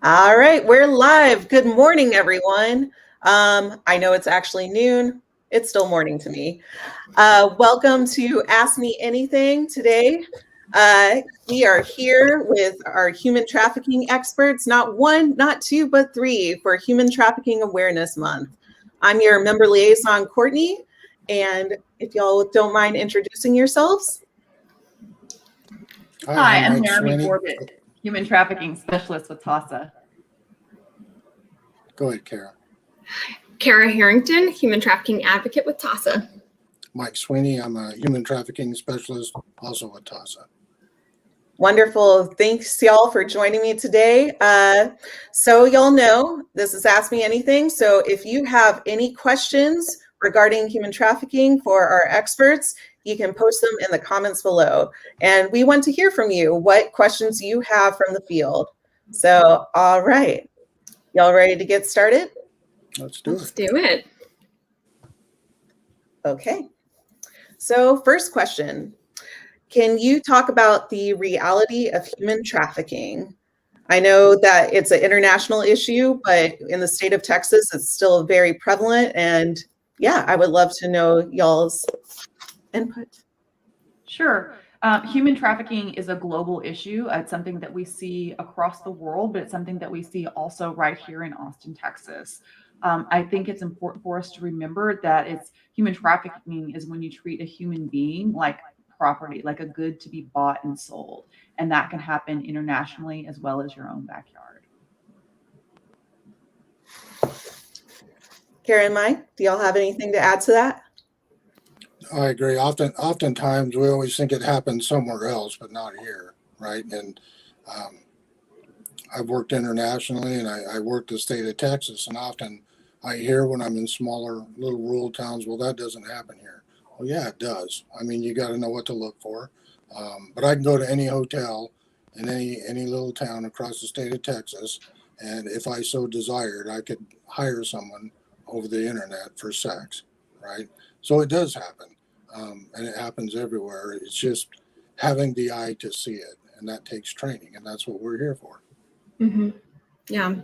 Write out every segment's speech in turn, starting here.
All right, we're live. Good morning, everyone. I know it's actually noon. It's still morning to me. Welcome to Ask Me Anything today. We are here with our human trafficking experts, not one, not two, but three for Human Trafficking Awareness Month. I'm your member liaison, Courtney, and if y'all don't mind introducing yourselves. Hi, I'm Laramie Gorbett, Human Trafficking Specialist with TAASA. Go ahead, Kara. Kara Harrington, Human Trafficking Advocate with TAASA. Mike Sweeney, I'm a Human Trafficking Specialist, also with TAASA. Wonderful. Thanks, y'all, for joining me today. So y'all know this is Ask Me Anything. So if you have any questions regarding human trafficking for our experts, you can post them in the comments below. And we want to hear from you, what questions you have from the field. So, all right. Y'all ready to get started? Let's do it. Okay. So first question, can you talk about the reality of human trafficking? I know that it's an international issue, but in the state of Texas, it's still very prevalent. And yeah, I would love to know y'all's input. Sure. Human trafficking is a global issue. It's something that we see across the world, but it's something that we see also right here in Austin, Texas. I think it's important for us to remember that human trafficking is when you treat a human being like property, like a good to be bought and sold. And that can happen internationally as well as your own backyard. Kara and Mike, do y'all have anything to add to that? I agree. Oftentimes we always think it happens somewhere else, but not here, right? And I've worked internationally, and I worked the state of Texas, and often I hear when I'm in smaller little rural towns, well, that doesn't happen here. Well, yeah, it does. I mean, you got to know what to look for. But I can go to any hotel in any little town across the state of Texas, and if I so desired, I could hire someone over the internet for sex, right? So it does happen, and it happens everywhere. It's just having the eye to see it, and that takes training, and that's what we're here for. Mm-hmm. Yeah.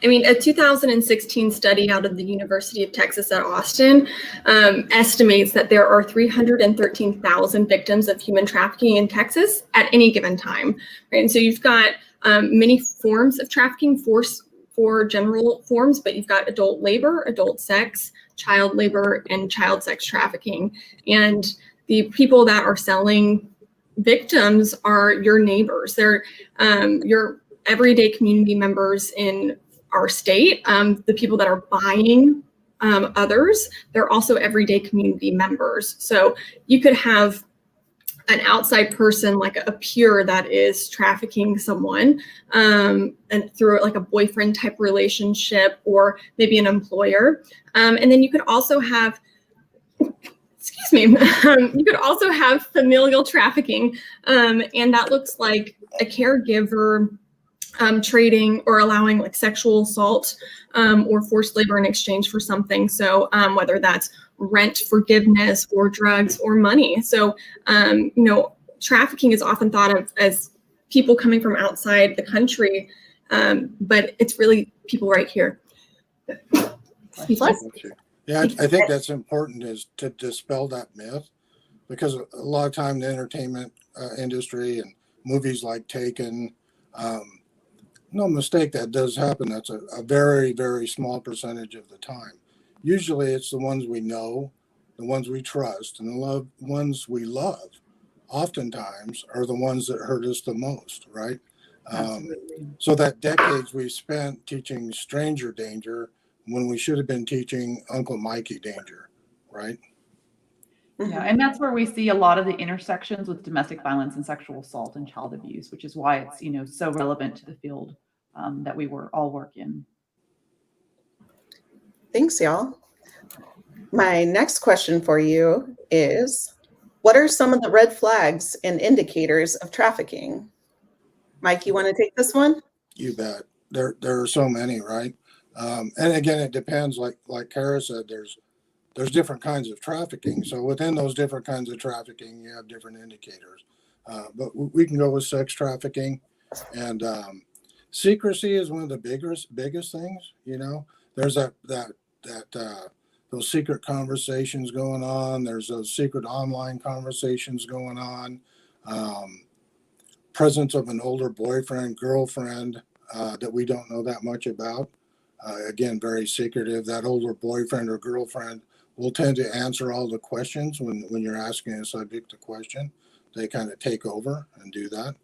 I mean, a 2016 study out of the University of Texas at Austin estimates that there are 313,000 victims of human trafficking in Texas at any given time. Right? And so you've got many forms of trafficking, four general forms, but you've got adult labor, adult sex, child labor, and child sex trafficking. And the people that are selling victims are your neighbors. They're your everyday community members in our state. The people that are buying others, they're also everyday community members. So you could have an outside person like a peer that is trafficking someone and through like a boyfriend type relationship or maybe an employer. And then you could also have, you could also have familial trafficking. And that looks like a caregiver trading or allowing like sexual assault or forced labor in exchange for something. So whether that's rent forgiveness or drugs or money. So, trafficking is often thought of as people coming from outside the country, but it's really people right here. Yeah, I think that's important is to dispel that myth, because a lot of time the entertainment industry and movies like Taken, no mistake, that does happen. That's a very, very small percentage of the time. Usually it's the ones we know, the ones we trust, and the ones we love oftentimes are the ones that hurt us the most, right? So that decades we spent teaching stranger danger when we should have been teaching Uncle Mikey danger, right? Yeah, and that's where we see a lot of the intersections with domestic violence and sexual assault and child abuse, which is why it's so relevant to the field that we all work in. Thanks, y'all. My next question for you is, what are some of the red flags and indicators of trafficking? Mike, you want to take this one? You bet. There are so many, right? And again, it depends. Like Kara said, there's different kinds of trafficking. So within those different kinds of trafficking, you have different indicators. But we can go with sex trafficking, and secrecy is one of the biggest things. There's those secret conversations going on. There's those secret online conversations going on. Presence of an older boyfriend, girlfriend that we don't know that much about. Again, very secretive. That older boyfriend or girlfriend will tend to answer all the questions when you're asking a subject a question. They kind of take over and do that.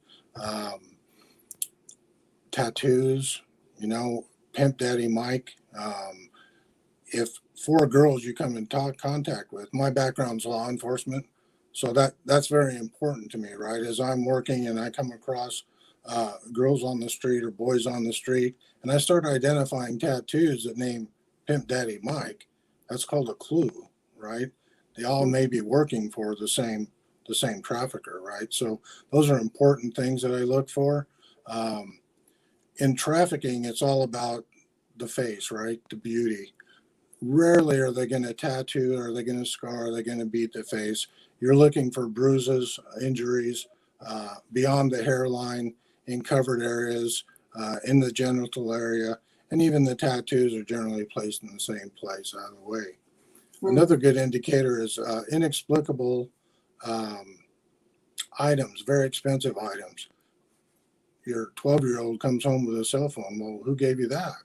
Tattoos, Pimp Daddy Mike. If 4 girls you come in contact with, my background's law enforcement, so that's very important to me, right? As I'm working and I come across girls on the street or boys on the street, and I start identifying tattoos that name Pimp Daddy Mike, that's called a clue, right? They all may be working for the same trafficker, right? So those are important things that I look for. In trafficking, it's all about the face, right? The beauty. Rarely are they going to tattoo, or are they going to scar, are they going to beat the face? You're looking for bruises, injuries beyond the hairline, in covered areas, in the genital area, and even the tattoos are generally placed in the same place out of the way. Another good indicator is inexplicable items, very expensive items. Your 12-year-old comes home with a cell phone. Well, who gave you that?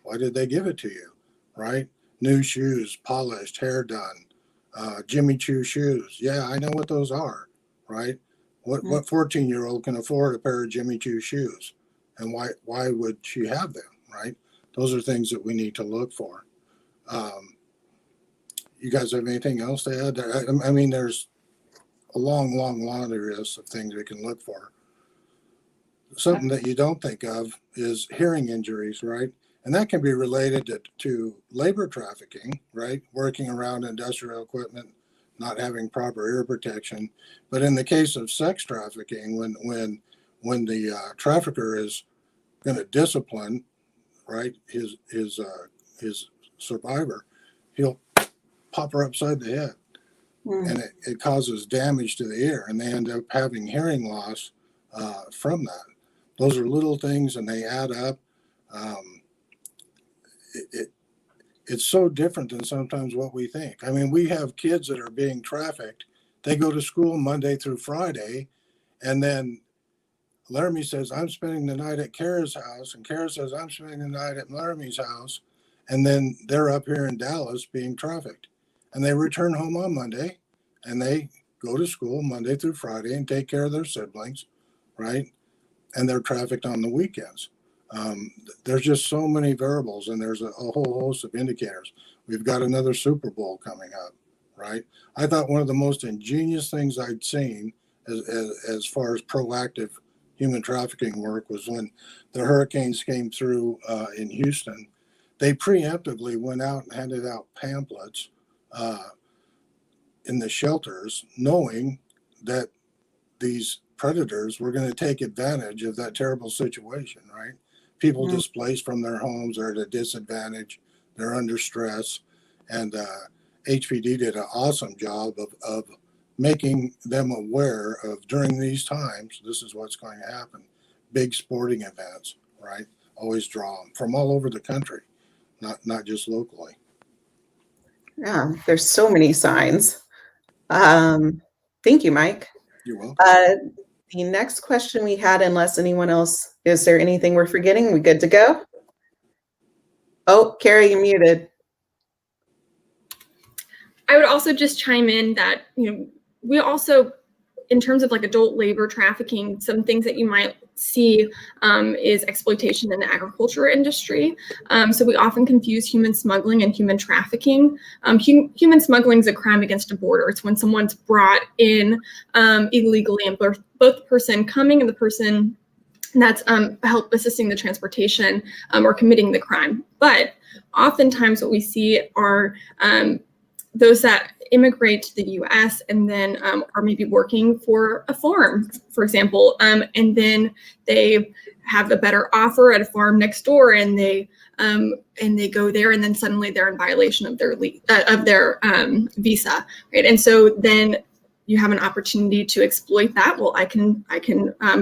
Why did they give it to you, right? New shoes, polished, hair done, Jimmy Choo shoes. Yeah, I know what those are, right? What 14-year-old can afford a pair of Jimmy Choo shoes? And why would she have them, right? Those are things that we need to look for. You guys have anything else to add? I mean, there's a long laundry list of things we can look for. Something that you don't think of is hearing injuries, right? And that can be related to labor trafficking, right? Working around industrial equipment, not having proper ear protection. But in the case of sex trafficking, when the trafficker is going to discipline, right, his survivor, he'll pop her upside the head, and it causes damage to the ear, and they end up having hearing loss from that. Those are little things, and they add up. It's so different than sometimes what we think. I mean, we have kids that are being trafficked. They go to school Monday through Friday, and then Laramie says, I'm spending the night at Kara's house, and Kara says, I'm spending the night at Laramie's house, and then they're up here in Dallas being trafficked. And they return home on Monday, and they go to school Monday through Friday and take care of their siblings, right? And they're trafficked on the weekends. There's just so many variables, and there's a whole host of indicators. We've got another Super Bowl coming up, right? I thought one of the most ingenious things I'd seen as far as proactive human trafficking work was when the hurricanes came through in Houston. They preemptively went out and handed out pamphlets in the shelters, knowing that these predators were going to take advantage of that terrible situation, right? People displaced from their homes are at a disadvantage. They're under stress. And HPD did an awesome job of making them aware of, during these times, this is what's going to happen. Big sporting events, right? Always draw them from all over the country, not just locally. Yeah, there's so many signs. Thank you, Mike. You're welcome. The next question we had, unless anyone else, is there anything we're forgetting? We good to go? Oh, Carrie, you're muted. I would also just chime in that, we also, in terms of like adult labor trafficking, some things that you might see is exploitation in the agriculture industry. So we often confuse human smuggling and human trafficking. Human smuggling is a crime against a border. It's when someone's brought in illegally, and both the person coming and the person that's help assisting the transportation or committing the crime. But oftentimes what we see are those that immigrate to the U.S. and then are maybe working for a farm, for example, and then they have a better offer at a farm next door, and they go there, and then suddenly they're in violation of their visa, right? And so then you have an opportunity to exploit that, well, I can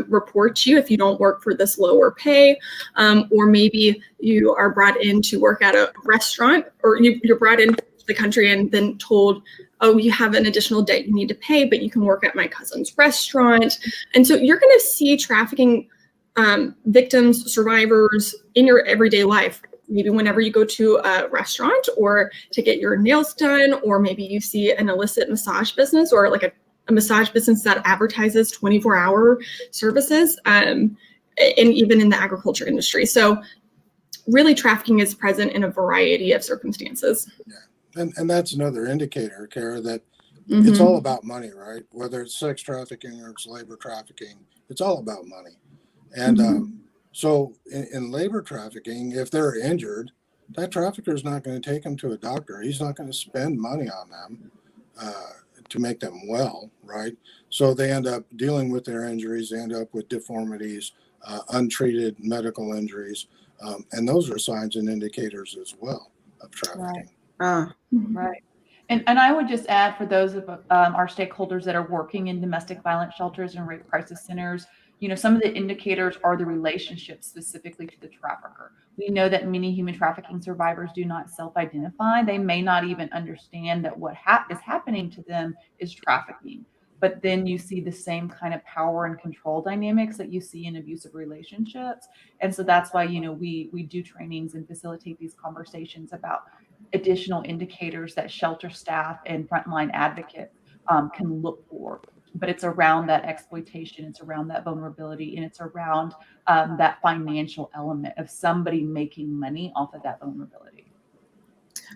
report you if you don't work for this lower pay, or maybe you are brought in to work at a restaurant, or you're brought into the country and then told, oh, you have an additional debt you need to pay, but you can work at my cousin's restaurant. And so you're going to see trafficking victims, survivors in your everyday life. Maybe whenever you go to a restaurant or to get your nails done, or maybe you see an illicit massage business, or like a massage business that advertises 24-hour services, and even in the agriculture industry. So really trafficking is present in a variety of circumstances. Yeah. And that's another indicator, Kara, that it's all about money, right? Whether it's sex trafficking or it's labor trafficking, it's all about money. And so in labor trafficking, if they're injured, that trafficker is not going to take them to a doctor. He's not going to spend money on them to make them well, right? So they end up dealing with their injuries. They end up with deformities, untreated medical injuries. And those are signs and indicators as well of trafficking. Right. And I would just add, for those of our stakeholders that are working in domestic violence shelters and rape crisis centers, some of the indicators are the relationship specifically to the trafficker. We know that many human trafficking survivors do not self-identify. They may not even understand that what is happening to them is trafficking. But then you see the same kind of power and control dynamics that you see in abusive relationships. And so that's why, we do trainings and facilitate these conversations about additional indicators that shelter staff and frontline advocates can look for. But it's around that exploitation, it's around that vulnerability, and it's around that financial element of somebody making money off of that vulnerability.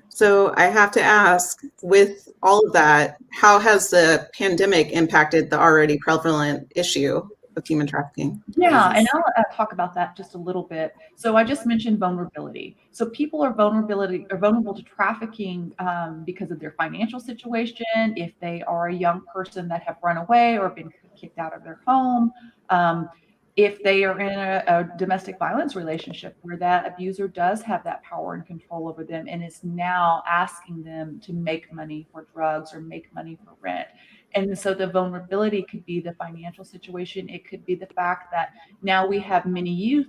So I have to ask, with all of that, how has the pandemic impacted the already prevalent issue of human trafficking? Yeah, and I'll talk about that just a little bit. So I just mentioned vulnerability. So people are vulnerable to trafficking because of their financial situation, if they are a young person that have run away or been kicked out of their home, if they are in a domestic violence relationship where that abuser does have that power and control over them and is now asking them to make money for drugs or make money for rent. And so the vulnerability could be the financial situation. It could be the fact that now we have many youth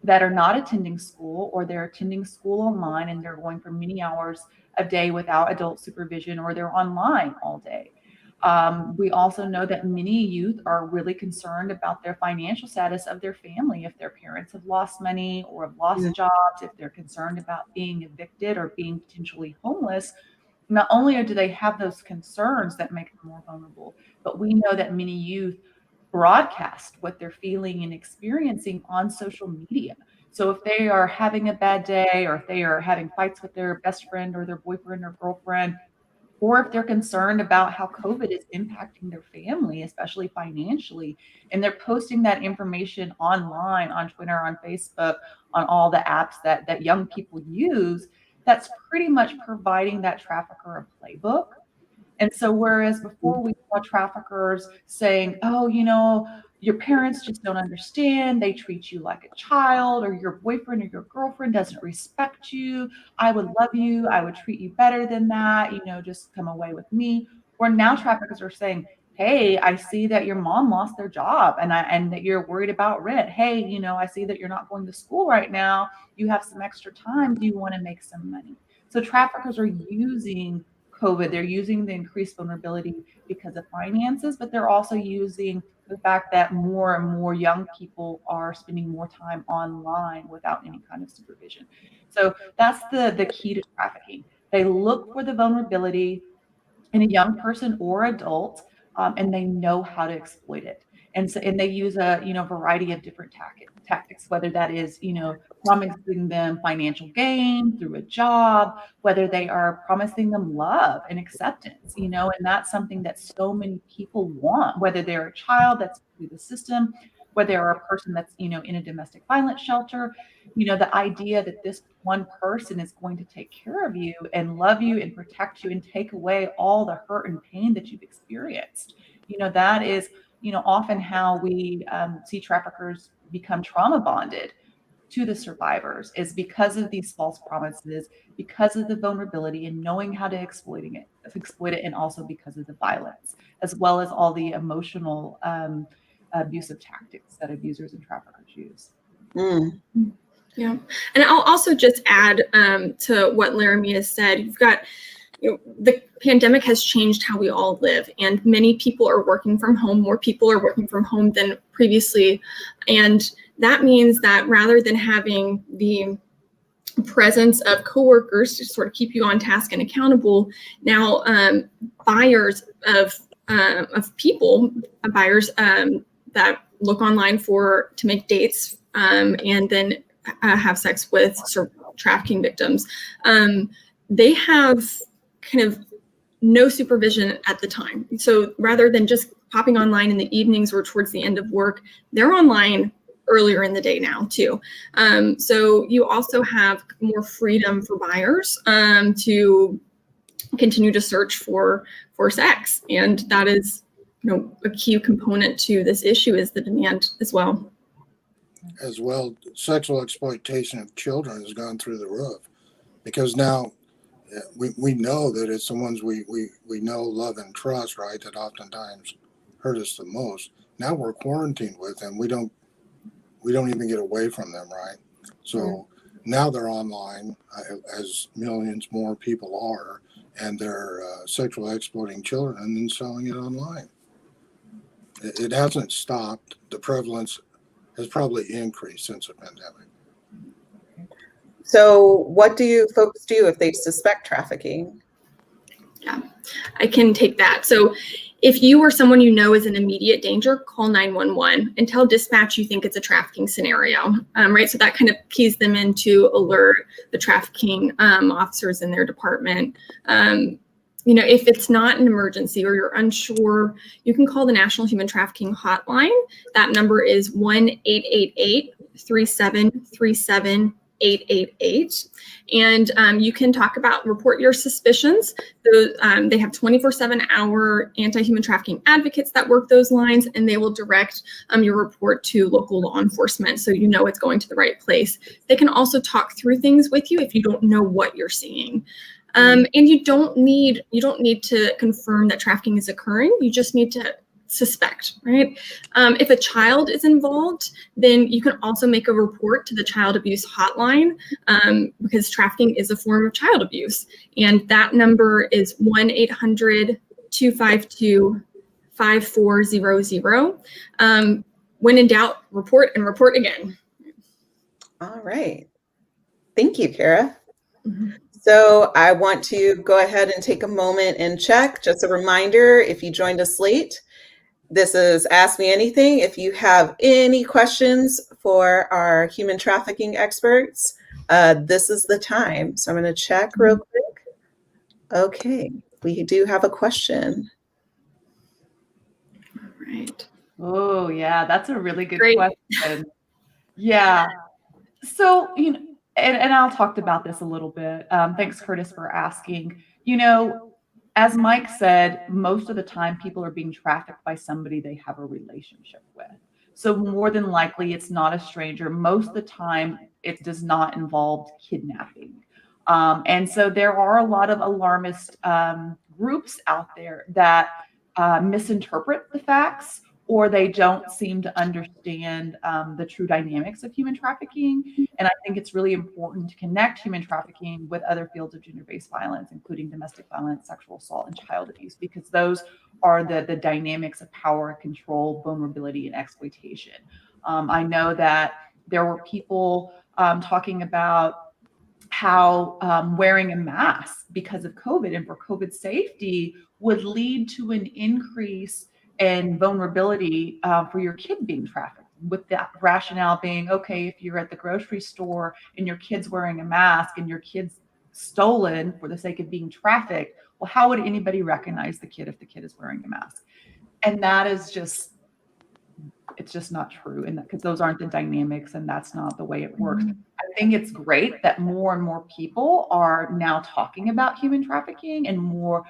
that are not attending school, or they're attending school online and they're going for many hours a day without adult supervision, or they're online all day. We also know that many youth are really concerned about their financial status of their family. If their parents have lost money or have lost jobs, if they're concerned about being evicted or being potentially homeless, not only do they have those concerns that make them more vulnerable, but we know that many youth broadcast what they're feeling and experiencing on social media. So if they are having a bad day, or if they are having fights with their best friend or their boyfriend or girlfriend, or if they're concerned about how COVID is impacting their family, especially financially, and they're posting that information online, on Twitter, on Facebook, on all the apps that young people use, that's pretty much providing that trafficker a playbook. And so whereas before we saw traffickers saying, oh, your parents just don't understand, they treat you like a child, or your boyfriend or your girlfriend doesn't respect you, I would love you, I would treat you better than that, just come away with me. Where now traffickers are saying, hey, I see that your mom lost their job and that you're worried about rent. Hey, I see that you're not going to school right now. You have some extra time. Do you want to make some money? So traffickers are using COVID. They're using the increased vulnerability because of finances, but they're also using the fact that more and more young people are spending more time online without any kind of supervision. So that's the key to trafficking. They look for the vulnerability in a young person or adult, and they know how to exploit it. And they use a variety of different tactics, whether that is promising them financial gain through a job, whether they are promising them love and acceptance, and that's something that so many people want, whether they're a child that's through the system, whether they're a person that's in a domestic violence shelter. The idea that this one person is going to take care of you and love you and protect you and take away all the hurt and pain that you've experienced. That is, often how we see traffickers become trauma bonded. to the survivors is because of these false promises, because of the vulnerability and knowing how to exploit it, and also because of the violence, as well as all the emotional abusive tactics that abusers and traffickers use. Mm. Yeah, and I'll also just add to what Laramie has said. You've got, the pandemic has changed how we all live, and many people are working from home. More people are working from home than previously, and that means that rather than having the presence of coworkers to sort of keep you on task and accountable, now buyers of people, buyers that look online to make dates and then have sex with sort of trafficking victims, they have kind of no supervision at the time. So rather than just popping online in the evenings or towards the end of work, they're online earlier in the day now too. So you also have more freedom for buyers to continue to search for sex, and that is, a key component to this issue is the demand as well. As well, sexual exploitation of children has gone through the roof, because now we know that it's the ones we know, love, and trust, right, that oftentimes hurt us the most. Now we're quarantined with them. We don't even get away from them, right? So now they're online, as millions more people are, and they're sexually exploiting children and then selling it online. It hasn't stopped. The prevalence has probably increased since the pandemic. So what do you folks do if they suspect trafficking? Yeah, I can take that. So if you or someone you know is in immediate danger, call 911 and tell dispatch you think it's a trafficking scenario, right? So that kind of keys them in to alert the trafficking officers in their department. If it's not an emergency or you're unsure, you can call the National Human Trafficking Hotline. That number is 1-888-3737-888. And you can report your suspicions. They have 24/7 anti-human trafficking advocates that work those lines, and they will direct your report to local law enforcement so you know it's going to the right place. They can also talk through things with you if you don't know what you're seeing. And you don't need to confirm that trafficking is occurring. You just need to suspect, right? If a child is involved, then you can also make a report to the child abuse hotline because trafficking is a form of child abuse. And that number is 1-800-252-5400. When in doubt, report and report again. All right. Thank you, Kara. Mm-hmm. So I want to go ahead and take a moment and check. Just a reminder, if you joined us late, this is Ask Me Anything. If you have any questions for our human trafficking experts, this is the time. So I'm going to check real quick. Okay, we do have a question. All right. Oh, yeah, that's a really good question. Yeah. So, and I'll talk about this a little bit. Thanks, Curtis, for asking. As Mike said, most of the time people are being trafficked by somebody they have a relationship with. So more than likely, it's not a stranger. Most of the time, it does not involve kidnapping. And so there are a lot of alarmist groups out there that misinterpret the facts, or they don't seem to understand the true dynamics of human trafficking. And I think it's really important to connect human trafficking with other fields of gender-based violence, including domestic violence, sexual assault, and child abuse, because those are the dynamics of power, control, vulnerability, and exploitation. I know that there were people talking about how wearing a mask because of COVID and for COVID safety would lead to an increase and vulnerability for your kid being trafficked, with that rationale being, okay, if you're at the grocery store and your kid's wearing a mask and your kid's stolen for the sake of being trafficked, well, how would anybody recognize the kid if the kid is wearing a mask? And that is just, it's just not true, and because those aren't the dynamics and that's not the way it works. I think it's great that more and more people are now talking about human trafficking, and more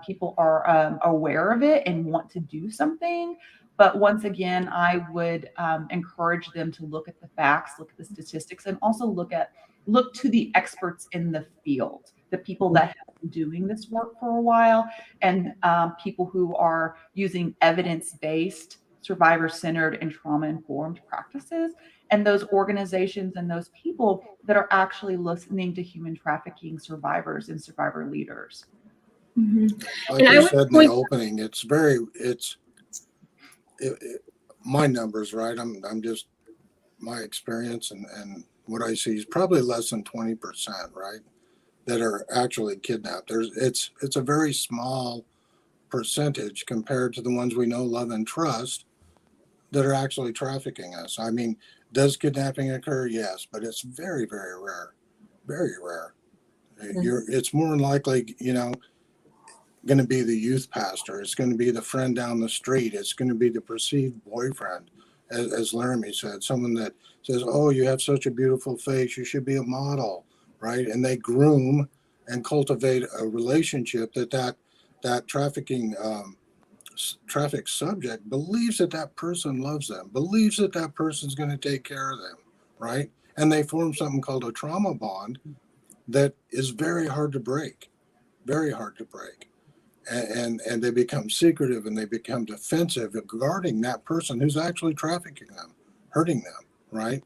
people are aware of it and want to do something. But once again, I would encourage them to look at the facts, look at the statistics, and also look to the experts in the field, the people that have been doing this work for a while, and people who are using evidence-based, survivor-centered, and trauma-informed practices, and those organizations and those people that are actually listening to human trafficking survivors and survivor leaders. Mm-hmm. Like you said in the opening, my numbers, right? I'm just, my experience and what I see is probably less than 20%, right, that are actually kidnapped. It's a very small percentage compared to the ones we know, love, and trust that are actually trafficking us. I mean, does kidnapping occur? Yes, but it's very, very rare. Very rare. It's more than likely, going to be the youth pastor. It's going to be the friend down the street. It's going to be the perceived boyfriend, as Laramie said, someone that says, "Oh, you have such a beautiful face. You should be a model," right? And they groom and cultivate a relationship that trafficking traffic subject believes that person loves them, believes that person's going to take care of them, right? And they form something called a trauma bond that is very hard to break, very hard to break. And they become secretive and they become defensive regarding that person who's actually trafficking them, hurting them, right?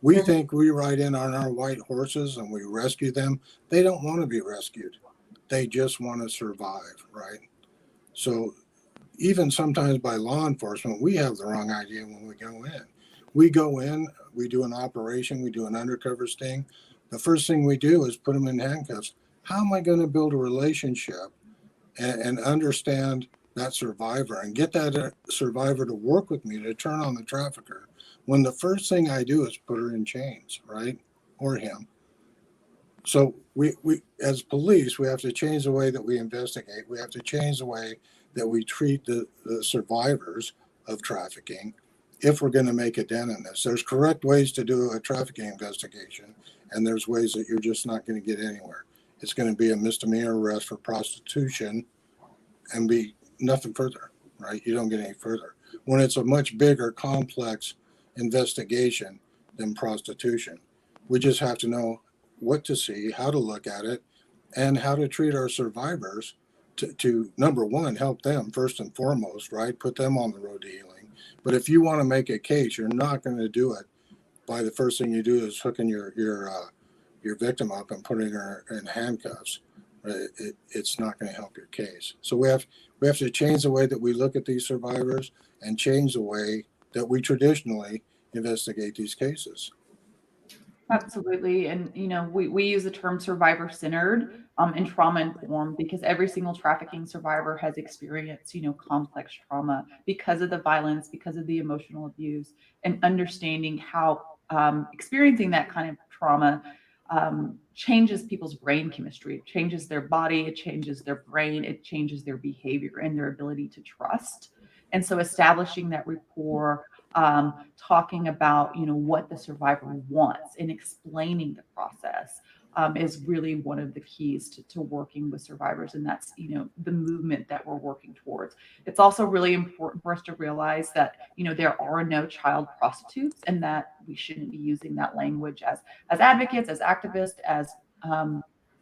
We think we ride in on our white horses and we rescue them. They don't want to be rescued. They just want to survive, right? So even sometimes by law enforcement, we have the wrong idea when we go in. We go in, we do an operation, we do an undercover sting. The first thing we do is put them in handcuffs. How am I going to build a relationship and understand that survivor and get that survivor to work with me to turn on the trafficker when the first thing I do is put her in chains, right? Or him. So we as police, we have to change the way that we investigate. We have to change the way that we treat the survivors of trafficking if we're going to make a dent in this. There's correct ways to do a trafficking investigation, and there's ways that you're just not going to get anywhere. It's going to be a misdemeanor arrest for prostitution and be nothing further, right? You don't get any further. When it's a much bigger, complex investigation than prostitution, we just have to know what to see, how to look at it, and how to treat our survivors to number one, help them first and foremost, right? Put them on the road to healing. But if you want to make a case, you're not going to do it by the first thing you do is hooking your victim up and putting her in handcuffs. It's not going to help your case. So we have to change the way that we look at these survivors and change the way that we traditionally investigate these cases. Absolutely. And, we use the term survivor-centered and trauma-informed because every single trafficking survivor has experienced, complex trauma because of the violence, because of the emotional abuse, and understanding how experiencing that kind of trauma changes people's brain chemistry. It changes their body, it changes their brain, it changes their behavior and their ability to trust. And so establishing that rapport, talking about, what the survivor wants and explaining the process is really one of the keys to working with survivors. And that's, the movement that we're working towards. It's also really important for us to realize that, there are no child prostitutes and that we shouldn't be using that language as advocates, as activists, as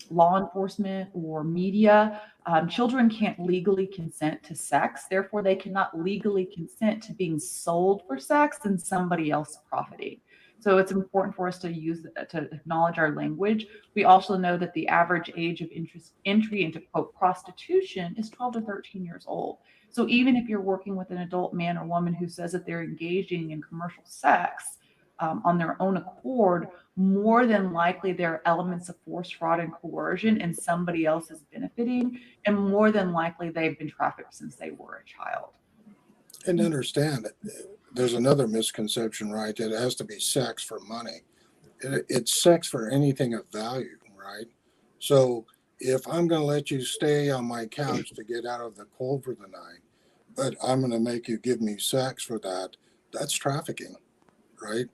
law enforcement or media. Children can't legally consent to sex. Therefore, they cannot legally consent to being sold for sex and somebody else profiting. So it's important for us to acknowledge our language. We also know that the average age of entry into, quote, prostitution is 12 to 13 years old. So even if you're working with an adult man or woman who says that they're engaging in commercial sex on their own accord, more than likely there are elements of force, fraud, and coercion, and somebody else is benefiting, and more than likely they've been trafficked since they were a child. And understand, there's another misconception, right? That it has to be sex for money. It's sex for anything of value, right? So if I'm going to let you stay on my couch to get out of the cold for the night, but I'm going to make you give me sex for that, that's trafficking, right?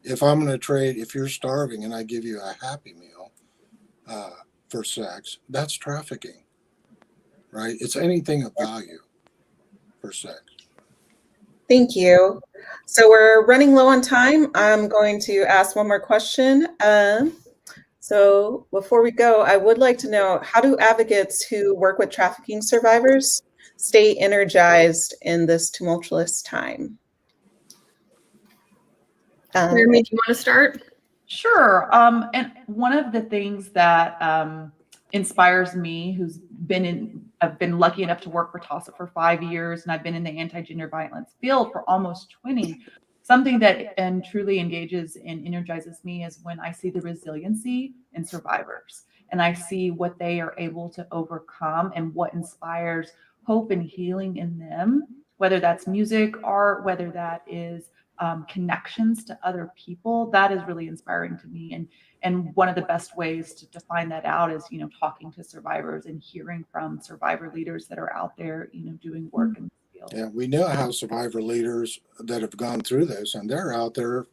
If I'm going to trade, if you're starving and I give you a Happy Meal for sex, that's trafficking, right? It's anything of value for sex. Thank you. So we're running low on time. I'm going to ask one more question. So before we go, I would like to know, how do advocates who work with trafficking survivors stay energized in this tumultuous time? Laramie, do you want to start? Sure. And one of the things that inspires me, I've been lucky enough to work for TAASA for 5 years, and I've been in the anti-gender violence field for almost 20. Something that truly engages and energizes me is when I see the resiliency in survivors, and I see what they are able to overcome and what inspires hope and healing in them, whether that's music, art, whether that is connections to other people. That is really inspiring to me. And one of the best ways to find that out is, talking to survivors and hearing from survivor leaders that are out there, doing work in the field. Yeah, we know how survivor leaders that have gone through this, and they're out there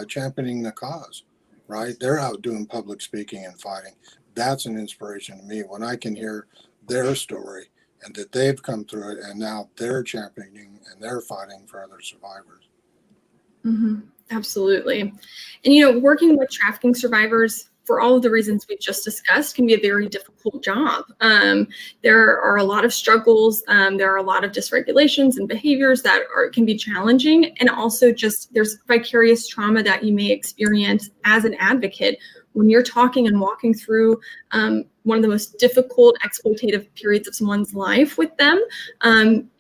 championing the cause, right? They're out doing public speaking and fighting. That's an inspiration to me when I can hear their story and that they've come through it, and now they're championing and they're fighting for other survivors. Mm-hmm. Absolutely. And, working with trafficking survivors, for all of the reasons we've just discussed, can be a very difficult job. There are a lot of struggles. There are a lot of dysregulations and behaviors that can be challenging. And also there's vicarious trauma that you may experience as an advocate when you're talking and walking through one of the most difficult exploitative periods of someone's life with them.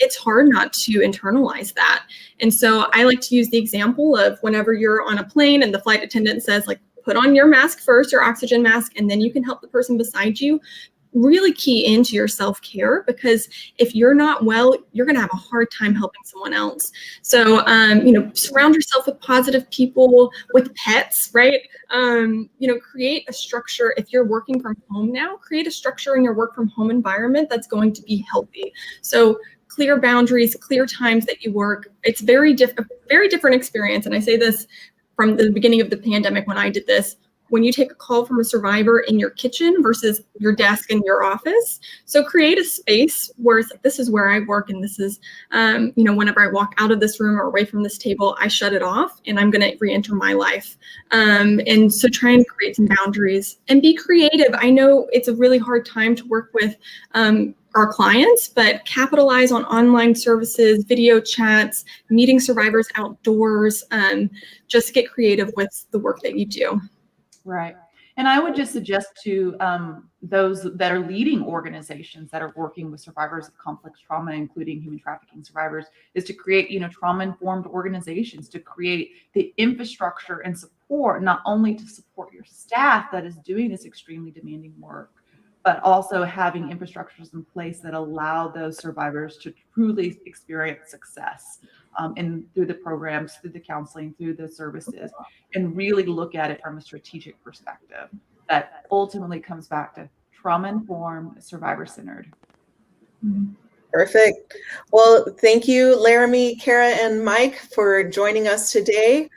It's hard not to internalize that. And so I like to use the example of whenever you're on a plane and the flight attendant says, like, put on your mask first, your oxygen mask, and then you can help the person beside you. Really key into your self-care, because if you're not well, you're going to have a hard time helping someone else. So, surround yourself with positive people, with pets, right? Create a structure. If you're working from home now, create a structure in your work from home environment that's going to be healthy. So clear boundaries, clear times that you work. It's a very different experience. And I say this from the beginning of the pandemic when I did this. When you take a call from a survivor in your kitchen versus your desk in your office. So create a space where it's like, this is where I work, and this is, whenever I walk out of this room or away from this table, I shut it off and I'm going to re-enter my life. And so try and create some boundaries and be creative. I know it's a really hard time to work with our clients, but capitalize on online services, video chats, meeting survivors outdoors, just get creative with the work that you do. Right. And I would just suggest to those that are leading organizations that are working with survivors of complex trauma, including human trafficking survivors, is to create, trauma-informed organizations, to create the infrastructure and support, not only to support your staff that is doing this extremely demanding work, but also having infrastructures in place that allow those survivors to truly experience success. And through the programs, through the counseling, through the services, and really look at it from a strategic perspective that ultimately comes back to trauma-informed, survivor-centered. Perfect. Well, thank you, Laramie, Kara, and Mike, for joining us today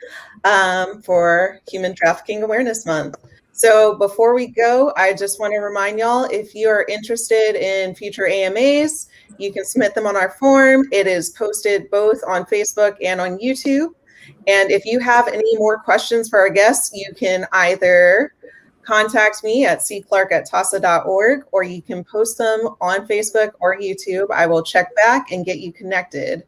for Human Trafficking Awareness Month. So before we go, I just want to remind y'all, if you are interested in future AMAs, you can submit them on our form. It is posted both on Facebook and on YouTube. And if you have any more questions for our guests, you can either contact me at cclark@taasa.org, or you can post them on Facebook or YouTube. I will check back and get you connected.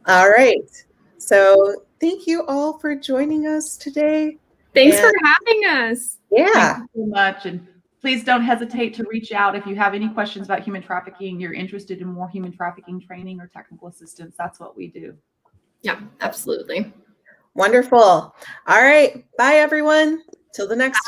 All right. So thank you all for joining us today. Thanks for having us. Yeah. Thank you so much. And please don't hesitate to reach out if you have any questions about human trafficking, you're interested in more human trafficking training or technical assistance. That's what we do. Yeah, absolutely. Wonderful. All right. Bye, everyone. Till the next time.